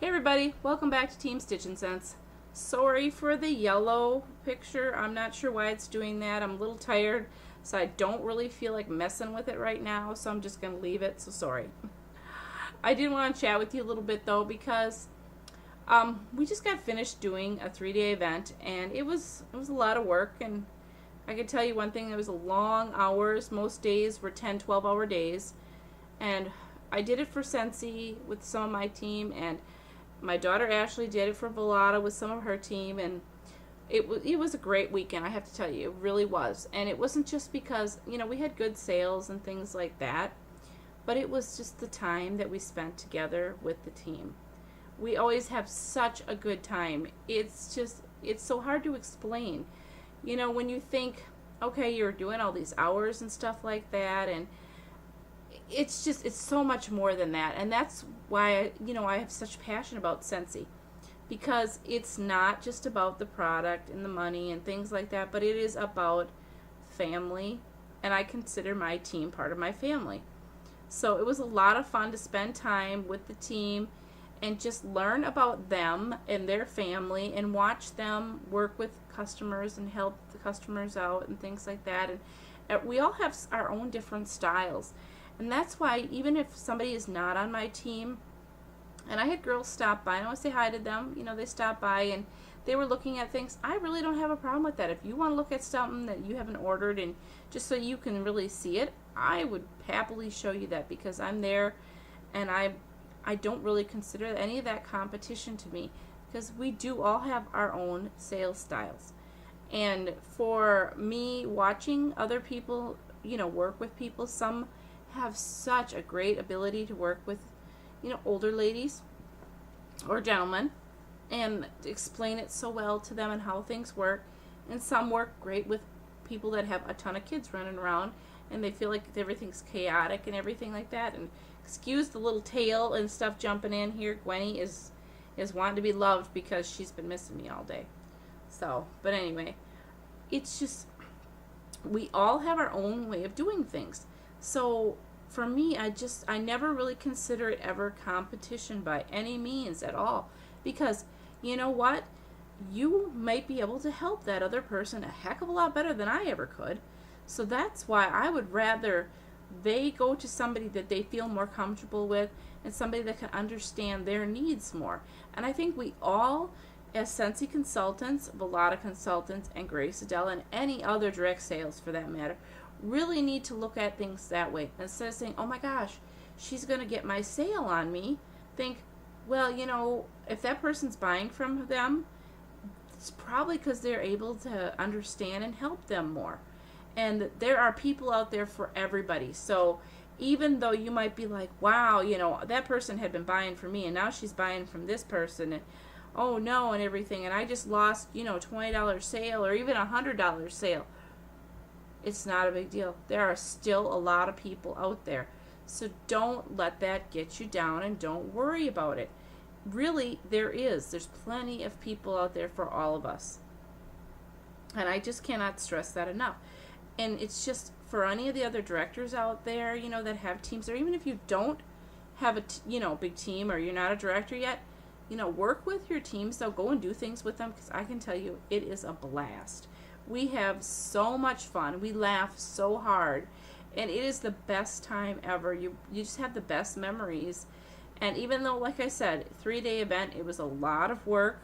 Hey everybody, welcome back to Team Stitch and Sense. Sorry for the yellow picture. I'm not sure why it's doing that. I'm a little tired, so I don't really feel like messing with it right now, so I'm just going to leave it, so sorry. I did want to chat with you a little bit though because we just got finished doing a 3-day event, and it was a lot of work, and I can tell you one thing, it was long hours. Most days were 10, 12-hour days, and I did it for Scentsy with some of my team, and my daughter Ashley did it for Velata with some of her team, and it was a great weekend, I have to tell you. It really was. And it wasn't just because, we had good sales and things like that, but it was just the time that we spent together with the team. We always have such a good time. It's so hard to explain. When you think, okay, you're doing all these hours and stuff like that, and it's so much more than that. And that's why I have such passion about Scentsy, because it's not just about the product and the money and things like that, but it is about family, and I consider my team part of my family. So it was a lot of fun to spend time with the team and just learn about them and their family and watch them work with customers and help the customers out and things like that. And we all have our own different styles. And that's why even if somebody is not on my team, and I had girls stop by, and I want to say hi to them, they stopped by and they were looking at things, I really don't have a problem with that. If you want to look at something that you haven't ordered and just so you can really see it, I would happily show you that, because I'm there, and I don't really consider any of that competition to me, because we do all have our own sales styles. And for me, watching other people, work with people, some have such a great ability to work with, older ladies or gentlemen, and explain it so well to them and how things work. And some work great with people that have a ton of kids running around, and they feel like everything's chaotic and everything like that. And excuse the little tail and stuff jumping in here. Gwenny is wanting to be loved because she's been missing me all day. So, but anyway, it's just, we all have our own way of doing things. So for me, I never really consider it ever competition by any means at all, because you know what? You might be able to help that other person a heck of a lot better than I ever could. So that's why I would rather they go to somebody that they feel more comfortable with, and somebody that can understand their needs more. And I think we all, as Scentsy consultants, Velata consultants, and Grace Adele, and any other direct sales for that matter, really need to look at things that way. Instead of saying, oh my gosh, she's going to get my sale on me, think, well, if that person's buying from them, it's probably because they're able to understand and help them more. And there are people out there for everybody. So even though you might be like, wow, that person had been buying from me, and now she's buying from this person, and oh no, and everything, and I just lost, $20 sale or even $100 sale. It's not a big deal. There are still a lot of people out there. So don't let that get you down, and don't worry about it. Really, there's plenty of people out there for all of us. And I just cannot stress that enough. And it's just for any of the other directors out there, that have teams, or even if you don't have a big team, or you're not a director yet, work with your teams. So go and do things with them, because I can tell you it is a blast. We have so much fun. We laugh so hard, and it is the best time ever. You just have the best memories. And even though, like I said, 3-day event, it was a lot of work,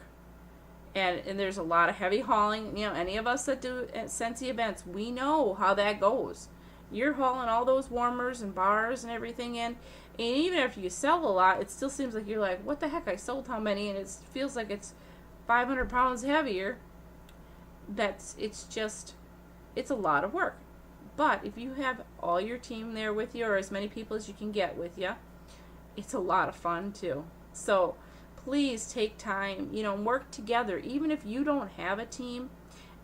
and there's a lot of heavy hauling. Any of us that do Scentsy events, we know how that goes. You're hauling all those warmers and bars and everything in, and even if you sell a lot, it still seems like you're like, what the heck, I sold how many, and it feels like it's 500 pounds heavier. It's a lot of work. But if you have all your team there with you, or as many people as you can get with you, it's a lot of fun too. So please take time, work together. Even if you don't have a team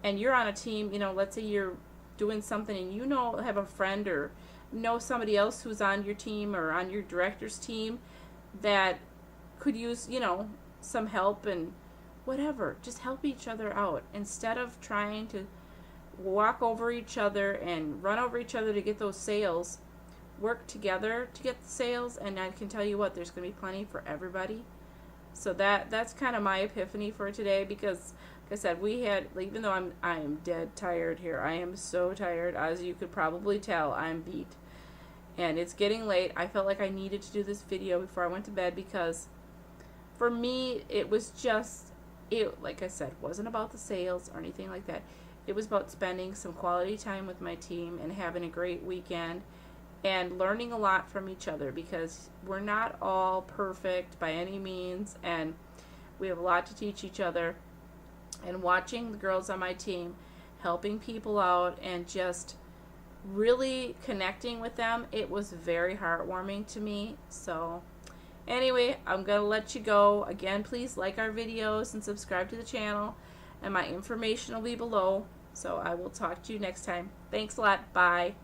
and you're on a team, let's say you're doing something and have a friend or know somebody else who's on your team or on your director's team that could use, some help and whatever. Just help each other out instead of trying to walk over each other and run over each other to get those sales. Work together to get the sales, and I can tell you what, there's going to be plenty for everybody. So that's kind of my epiphany for today, because like I said, we had, even though I am dead tired here. I am so tired, as you could probably tell. I'm beat. And it's getting late. I felt like I needed to do this video before I went to bed, because for me it was just, it, like I said, wasn't about the sales or anything like that. It was about spending some quality time with my team and having a great weekend and learning a lot from each other, because we're not all perfect by any means, and we have a lot to teach each other. And watching the girls on my team helping people out and just really connecting with them, it was very heartwarming to me. So anyway, I'm gonna let you go. Again, please like our videos and subscribe to the channel, and my information will be below. So I will talk to you next time. Thanks a lot. Bye.